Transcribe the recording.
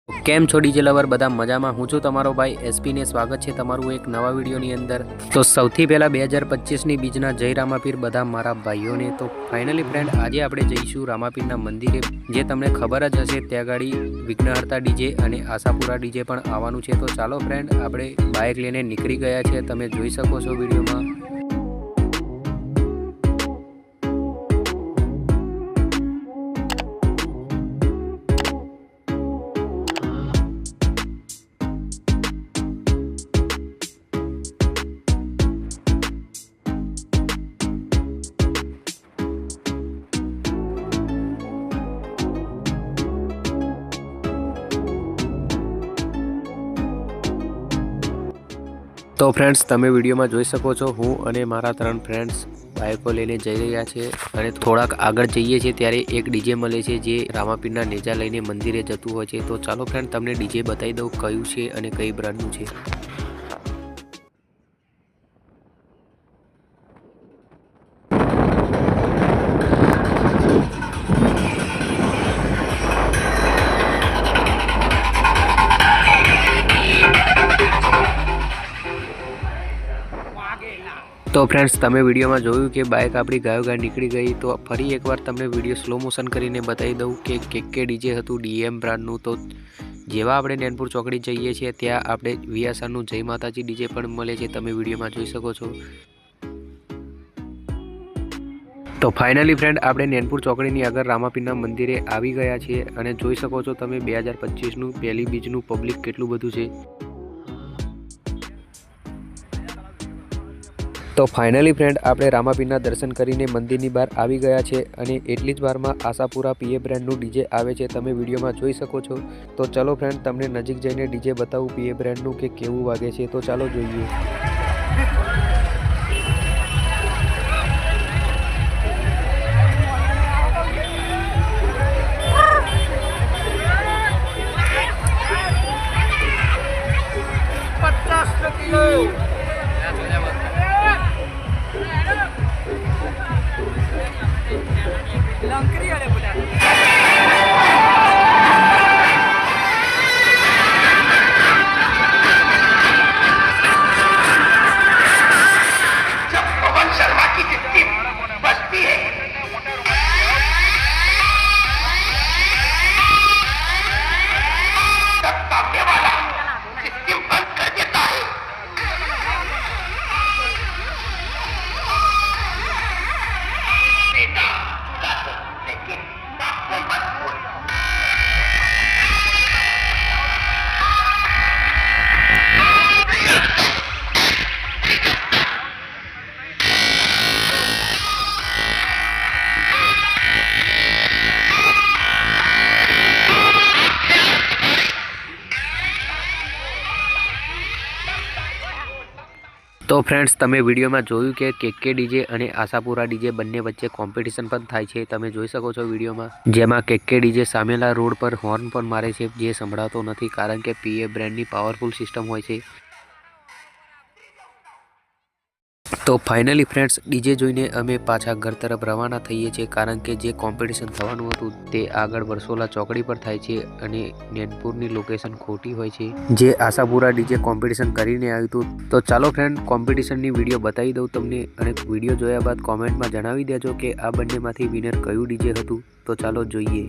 કેમ છો DJ lover? બધા મજામાં? હું છું તમારો ભાઈ એસપી ને સ્વાગત છે તમારું એક નવા વિડીયોની અંદર। તો સૌથી પહેલાં 2025ની બીજના જય રામાપીર બધા મારા ભાઈઓને। તો ફાઇનલી ફ્રેન્ડ, આજે આપણે જઈશું રામાપીરના મંદિરે, જે તમને ખબર જ હશે ત્યાં ગાડી વિઘ્નહર્તા ડીજે અને આશાપુરા ડીજે પણ આવવાનું છે। તો ચાલો ફ્રેન્ડ, આપણે બાઇક લઈને નીકળી ગયા છે, તમે જોઈ શકો છો વિડીયોમાં। તો ફ્રેન્ડ્સ, તમે વિડીયોમાં જોઈ શકો છો હું અને મારા 3 ફ્રેન્ડ્સ બાઇકો લઈને જઈ રહ્યા છે અને થોડાક આગળ જઈએ છીએ ત્યારે એક ડીજે મળે છે જે રામાપીરના નેજા લઈને મંદિરે જતું હોય છે। તો ચાલો ફ્રેન્ડ, તમને ડીજે બતાવી દઉં કયું છે અને કઈ બ્રાન્ડનું છે। તો ફ્રેન્ડ્સ, તમે વિડીયોમાં જોયું કે બાઇક આપણી ગાયોગાય નીકળી ગઈ। તો ફરી એકવાર તમને વિડીયો સ્લો મોશન કરીને બતાવી દઉં કે કેકે ડીજે હતું ડીએમ બ્રાન્ડનું। તો જેવા આપણે નૈનપુર ચોકડી જઈએ છીએ ત્યાં આપણે વીએસઆરનું જય માતાજી ડીજે પણ મળે છે, તમે વિડીયોમાં જોઈ શકો છો। તો ફાઇનલી ફ્રેન્ડ, આપણે નૈનપુર ચોકડીની આગળ રામાપીરના મંદિરે આવી ગયા છીએ અને જોઈ શકો છો તમે 2025નું પહેલી બીજનું પબ્લિક કેટલું બધું છે। તો ફાઇનલી ફ્રેન્ડ, આપણે રામાપીરના દર્શન કરીને મંદિરની બહાર આવી ગયા છે અને એટલી જ વારમાં આશાપુરા પીએ બ્રાન્ડનું ડીજે આવે છે, તમે વિડીયોમાં જોઈ શકો છો। તો ચલો ફ્રેન્ડ, તમને નજીક જઈને ડીજે બતાવું પીએ બ્રાન્ડનું કે કેવું વાગે છે। તો ચાલો જોઈએ। તો ફ્રેન્ડ્સ, તમે વિડીયોમાં જોયું કે કેકે ડીજે અને આશાપુરા ડીજે બંને વચ્ચે કોમ્પિટિશન પણ થાય છે, તમે જોઈ શકો છો વિડીયોમાં। જેમાં કેકે ડીજે સામેલા રોડ પર હોર્ન પણ મારે છે, જે સંભળાતો નથી કારણ કે પીએ બ્રાન્ડની પાવરફુલ સિસ્ટમ હોય છે। તો ફાઇનલી ફ્રેન્ડ્સ, ડીજે જોઈને અમે પાછા ઘર તરફ રવાના થઈએ છીએ કારણ કે જે કોમ્પિટિશન થવાનું હતું તે આગળ વરસોલા ચોકડી પર થાય છે અને નૈનપુરની લોકેશન ખોટી હોય છે, જે આશાપુરા ડીજે કોમ્પિટિશન કરીને આવ્યું હતું। તો ચાલો ફ્રેન્ડ, કોમ્પિટિશનની વિડીયો બતાવી દઉં તમને અને વિડીયો જોયા બાદ કોમેન્ટમાં જણાવી દેજો કે આ બંનેમાંથી વિનર કયું ડીજે હતું। તો ચાલો જોઈએ।